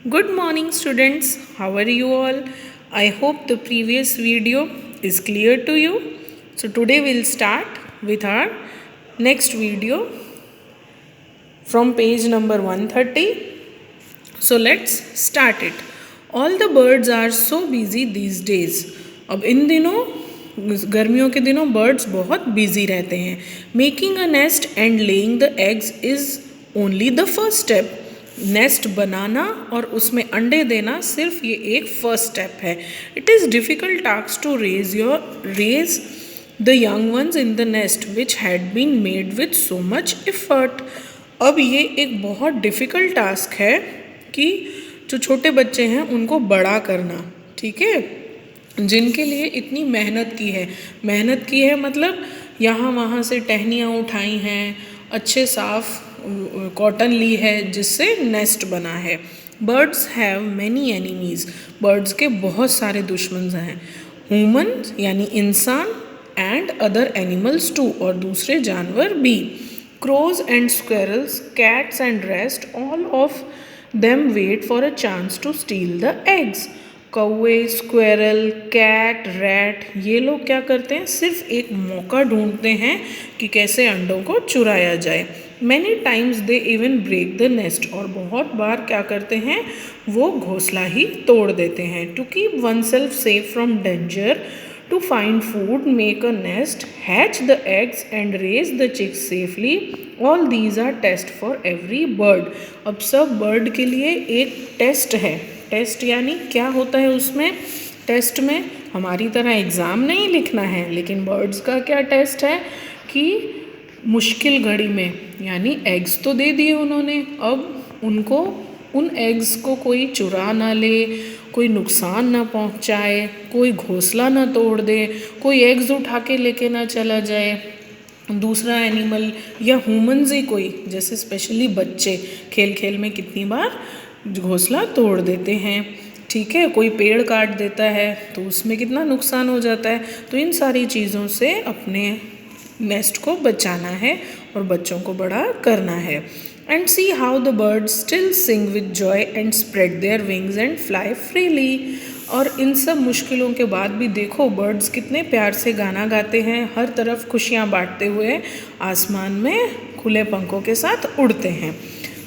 Good morning, students. How are you all? I hope the previous video is clear to you. So, today we'll start with our next video from page number 130. So, let's start it. All the birds are so busy these days. अब इन दिनों गर्मियों के दिनों birds बहुत busy रहते हैं. Making a nest and laying the eggs is only the first step. Nest बनाना और उसमें अंडे देना सिर्फ ये एक फर्स्ट स्टेप है. It is difficult task to raise the young ones in the nest which had been made with so much effort. अब ये एक बहुत डिफ़िकल्ट टास्क है कि जो छोटे बच्चे हैं उनको बड़ा करना, ठीक है, जिनके लिए इतनी मेहनत की है मतलब यहाँ वहाँ से टहनियाँ उठाई हैं, अच्छे साफ कॉटन ली है जिससे नेस्ट बना है. Birds have many enemies. Birds के बहुत सारे दुश्मन हैं. ह्यूमन यानी इंसान एंड अदर एनिमल्स टू, और दूसरे जानवर भी. Crows and squirrels, cats and rest, all of them wait for a chance to steal the eggs. कौवे, स्क्वेरल, कैट, रैट, ये लोग क्या करते हैं, सिर्फ एक मौका ढूंढते हैं कि कैसे अंडों को चुराया जाए. Many times they even break the nest, और बहुत बार क्या करते हैं, वो घोंसला ही तोड़ देते हैं. To keep oneself safe from danger, to find food, make a nest, hatch the eggs and raise the chicks safely, all these are test for every bird. अब सब बर्ड के लिए एक टेस्ट है. टेस्ट यानी क्या होता है उसमें, टेस्ट में हमारी तरह एग्ज़ाम नहीं लिखना है, लेकिन बर्ड्स का क्या टेस्ट है कि मुश्किल घड़ी में, यानी एग्स तो दे दिए उन्होंने, अब उनको उन एग्स को कोई चुरा ना ले, कोई नुकसान ना पहुंचाए, कोई घोंसला ना तोड़ दे, कोई एग्स उठा के लेके ना चला जाए दूसरा एनिमल या ह्यूमंस ही कोई, जैसे स्पेशली बच्चे खेल खेल में कितनी बार घोंसला तोड़ देते हैं, ठीक है, कोई पेड़ काट देता है तो उसमें कितना नुकसान हो जाता है. तो इन सारी चीज़ों से अपने नेस्ट को बचाना है और बच्चों को बड़ा करना है. And see how the birds still sing with Joy and spread their wings and fly freely. और इन सब मुश्किलों के बाद भी देखो बर्ड्स कितने प्यार से गाना गाते हैं, हर तरफ खुशियाँ बांटते हुए आसमान में खुले पंखों के साथ उड़ते हैं.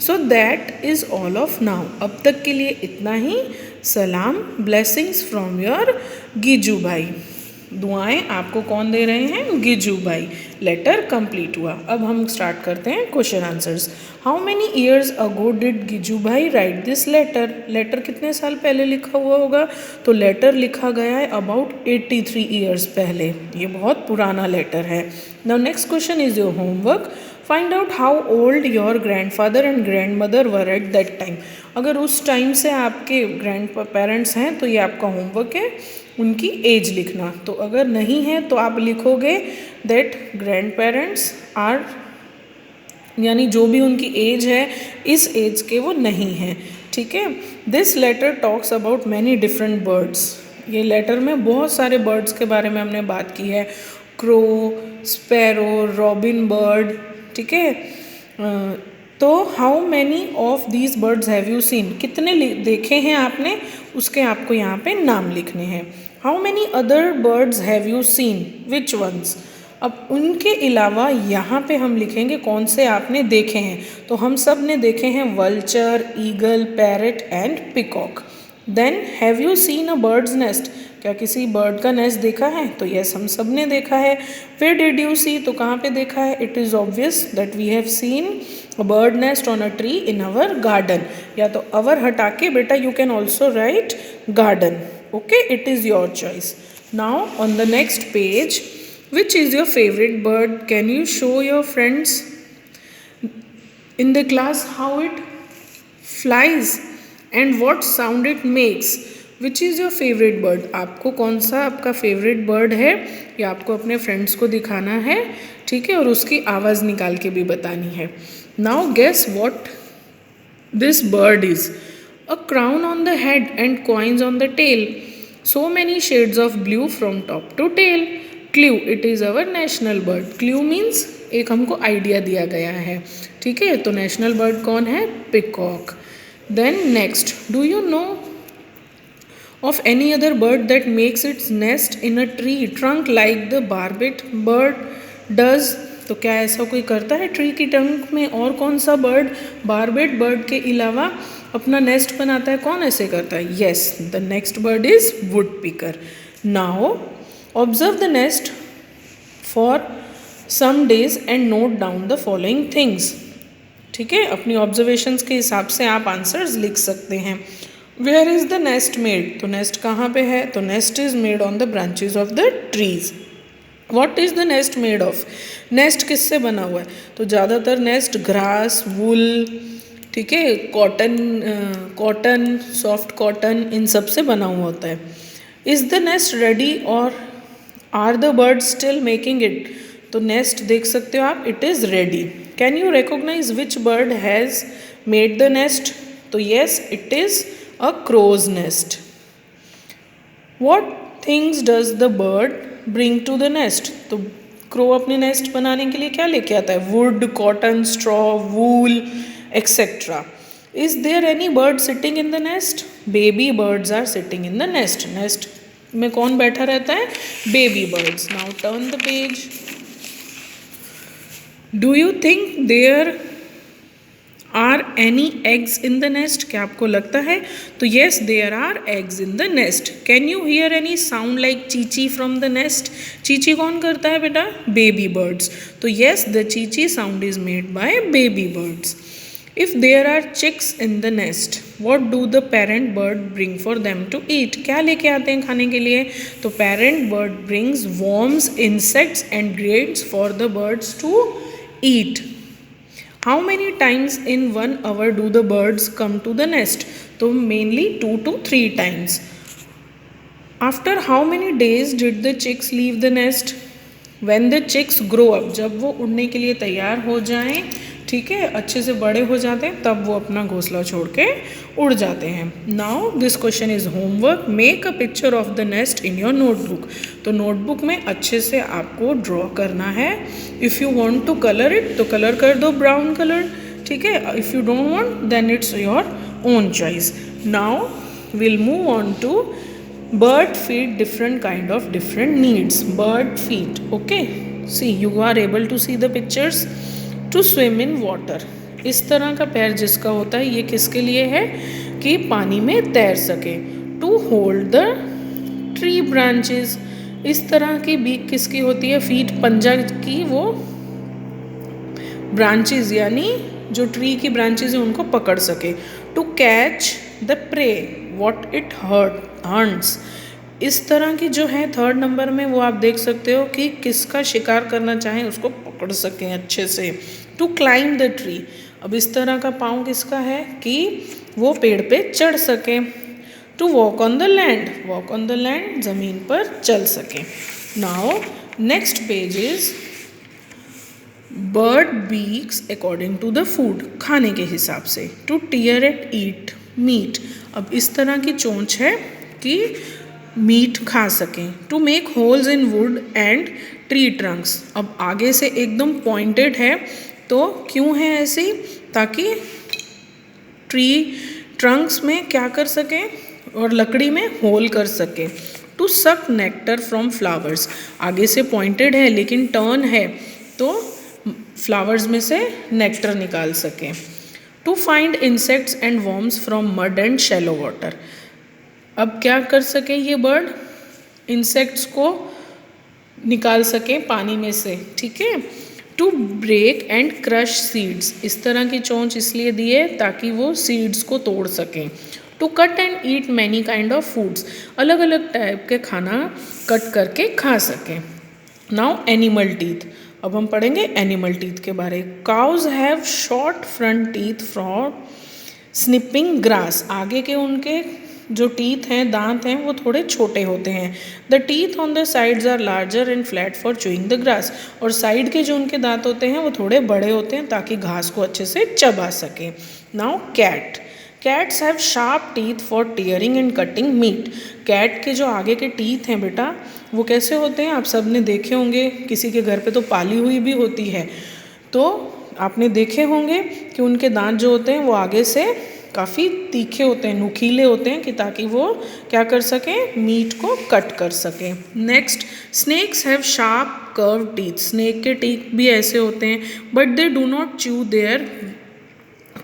So that is all of now. अब तक के लिए इतना ही. सलाम, ब्लेसिंग्स फ्रॉम योर गिजू भाई. दुआएं आपको कौन दे रहे हैं, गिजू भाई. लेटर कंप्लीट हुआ. अब हम स्टार्ट करते हैं question answers. How many years ago did Giju Bhai write this letter. Letter कितने साल पहले लिखा हुआ होगा, तो लेटर लिखा गया है अबाउट 83 ईयर्स पहले. ये बहुत पुराना लेटर है. Now next question is your homework. Find out how old your grandfather and grand mother were at that time. अगर उस टाइम से आपके ग्रैंड पेरेंट्स हैं तो ये आपका होमवर्क है, उनकी एज लिखना. तो अगर नहीं है तो आप लिखोगे दैट ग्रैंड पेरेंट्स आर, यानी जो भी उनकी एज है इस एज के वो नहीं हैं, ठीक है. This letter talks about many different birds. ये लेटर में बहुत सारे बर्ड्स के बारे में हमने बात की है. क्रो, स्पैरो, रॉबिन बर्ड, ठीक है. तो how many of these birds have you scene, कितने देखे हैं आपने, उसके आपको यहाँ पे नाम लिखने हैं. How many other birds have you seen, which ones. अब उनके अलावा यहाँ पे हम लिखेंगे कौन से आपने देखे हैं. तो हम सब ने देखे हैं vulture, eagle, parrot and peacock. Then have you seen a bird's nest, क्या किसी बर्ड का नेस्ट देखा है, तो यस हम सब ने देखा है. वेयर डिड यू सी, तो कहाँ पे देखा है. It is obvious that we have seen a bird nest on a tree in our garden. या तो अवर हटा के बेटा you can also write garden. Okay, it is your choice. Now on the next page, which is your favourite bird, can you show your friends in the class how it flies and what sound it makes. Which is your favorite bird. आपको कौन सा आपका favourite bird है ये आपको अपने friends को दिखाना है, ठीक है, और उसकी आवाज़ निकाल के भी बतानी है. Now guess what this bird is. A crown on the head and coins on the tail, so many shades of blue from top to tail. Clue, it is our national bird. Clue means एक हमको idea दिया गया है, ठीक है. तो national bird कौन है, peacock. Then next, do you know of any other bird that makes its nest in a tree trunk like the barbet bird does? तो क्या ऐसा कोई करता है ट्री की ट्रंक में? और कौन सा बर्ड बारबेट बर्ड के अलावा अपना नेस्ट बनाता है? कौन ऐसे करता है? Yes, the next bird is woodpecker. Now observe the nest for some days and note down the following things. ठीक है, अपनी ऑब्जर्वेशंस के हिसाब से आप आंसर्स लिख सकते हैं. Where is the nest made? तो नेस्ट कहाँ पे है? तो nest is made on the branches of the trees. What is the nest made of? Nest किससे बना हुआ है? तो ज़्यादातर नेस्ट ग्रास, वुल, ठीक है, कॉटन, सॉफ्ट कॉटन, इन सब से बना हुआ होता है. इज़ द नेस्ट रेडी और are the bird still making it? तो नेस्ट देख सकते हो आप, it is ready. Can you recognise which bird has made the nest? तो yes, it is a crow's nest. What things does the bird bring to the nest? तो crow अपने nest बनाने के लिए क्या लेके आता है? Wood, cotton, straw, wool, etcetera. Is there any bird sitting in the nest? Baby birds are sitting in the nest. Nest में कौन बैठा रहता है? Baby birds. Now turn the page. Do you think there are any eggs in the nest? क्या आपको लगता है? तो yes, there are eggs in the nest. Can you here any sound like चीची फ्रॉम द नेस्ट? चीची कौन करता है बेटा? Baby birds. तो येस, द चीची sound is made by baby birds. If there are chicks in the nest, what do the parent bird bring for them to eat? क्या लेके आते हैं खाने के लिए? तो parent bird brings worms, insects and grains for the birds to eat. How many times in 1 hour do the birds come to the nest? तो mainly 2 to 3 times. After how many days did the chicks leave the nest? When the chicks grow up, जब वो उड़ने के लिए तैयार हो जाएं, ठीक है, अच्छे से बड़े हो जाते हैं, तब वो अपना घोंसला छोड़ के उड़ जाते हैं. Now this question is homework. Make a picture of the nest in your notebook. तो नोटबुक में अच्छे से आपको ड्रॉ करना है. If you want to colour it तो कलर कर दो ब्राउन कलर, ठीक है. If you don't want then it's your own choice. Now will move on to bird feed. Different kind of different needs. Bird feed, okay. See, you are able to see the pictures. To swim in water. इस तरह का पैर जिसका होता है, ये किसके लिए है? कि पानी में तैर सके. To hold the tree branches. इस तरह की बीक किसकी होती है? फीट, पंजा की, वो ब्रांचेस यानी जो ट्री की ब्रांचेस है उनको पकड़ सके. To catch the prey. What it hunts. इस तरह की जो है थर्ड नंबर में, वो आप देख सकते हो कि किसका शिकार करना चाहें उसको पकड़ सकें अच्छे से. To climb the tree. अब इस तरह का पाँव किसका है? कि वो पेड़ पे चढ़ सके. To walk on the land. Walk on the land, ज़मीन पर चल सके. Now next page is bird beaks according to the food. खाने के हिसाब से. To tear it eat meat. अब इस तरह की चोंच है कि मीट खा सकें. To make holes in wood and tree trunks. अब आगे से एकदम पॉइंटेड है, तो क्यों है ऐसी? ताकि ट्री ट्रंक्स में क्या कर सकें और लकड़ी में होल कर सकें. टू सक नेक्टर फ्रॉम फ्लावर्स. आगे से पॉइंटेड है लेकिन टर्न है, तो फ्लावर्स में से नेक्टर निकाल सकें. To find insects and worms from mud and shallow water. अब क्या कर सकें ये बर्ड? इंसेक्ट्स को निकाल सकें पानी में से, ठीक है. To break and crush seeds. इस तरह की चोंच इसलिए दी है ताकि वो सीड्स को तोड़ सकें. To cut and eat many kind of foods. अलग अलग टाइप के खाना कट करके खा सकें. Now animal teeth. अब हम पढ़ेंगे एनिमल टीथ के बारे. Cows have short front teeth from snipping grass. आगे के उनके जो टीथ हैं, दांत हैं, वो थोड़े छोटे होते हैं. The teeth on the sides are larger and flat for chewing the grass. और साइड के जो उनके दांत होते हैं वो थोड़े बड़े होते हैं ताकि घास को अच्छे से चबा सकें. Now cat. Cats have sharp teeth for tearing and cutting meat. Cat के जो आगे के टीथ हैं बेटा, वो कैसे होते हैं? आप सब ने देखे होंगे, किसी के घर पे तो पाली हुई भी होती है, तो आपने देखे होंगे कि उनके दांत जो होते हैं वो आगे से काफ़ी तीखे होते हैं, नुकीले होते हैं, कि ताकि वो क्या कर सकें, मीट को कट कर सकें। Next, snakes have sharp curve teeth. Snake के टीथ भी ऐसे होते हैं, but they do not chew their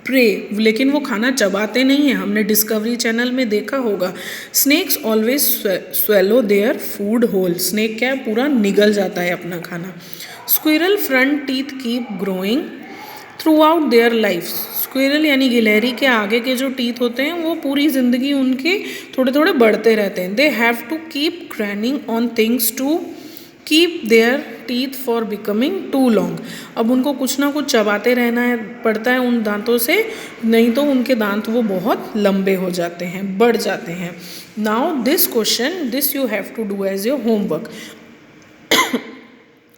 prey, लेकिन वो खाना चबाते नहीं हैं, हमने डिस्कवरी चैनल में देखा होगा। Snakes always swallow their food whole. Snake क्या है, पूरा निगल जाता है अपना खाना। Squirrel front teeth keep growing throughout their life. Squirrel यानी गिलहरी के आगे के जो टीथ होते हैं वो पूरी ज़िंदगी उनके थोड़े थोड़े बढ़ते रहते हैं। They have to keep grinding on things to keep their teeth for becoming too long. अब उनको कुछ ना कुछ चबाते रहना है पड़ता है उन दांतों से, नहीं तो उनके दांत वो बहुत लंबे हो जाते हैं, बढ़ जाते हैं। Now this question, this you have to do as your homework.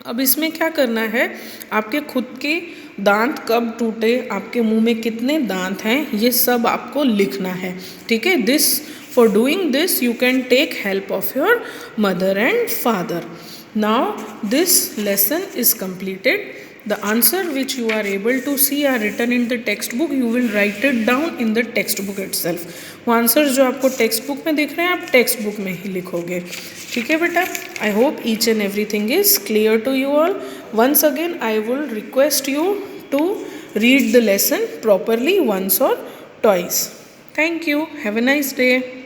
अब इसमें क्या करना है, आपके खुद के दांत कब टूटे, आपके मुंह में कितने दांत हैं, ये सब आपको लिखना है, ठीक है। This, for doing this you can take help of your mother and father. Now this lesson is completed. The answer which you are able to see are written in the textbook. You will write it down in the textbook itself. वो answers जो आपको text book में दिख रहे हैं आप text book में ही लिखोगे, ठीक है बेटा। I hope each and everything is clear to you all. Once again I will request you to read the lesson properly once or twice. Thank you. Have a nice day.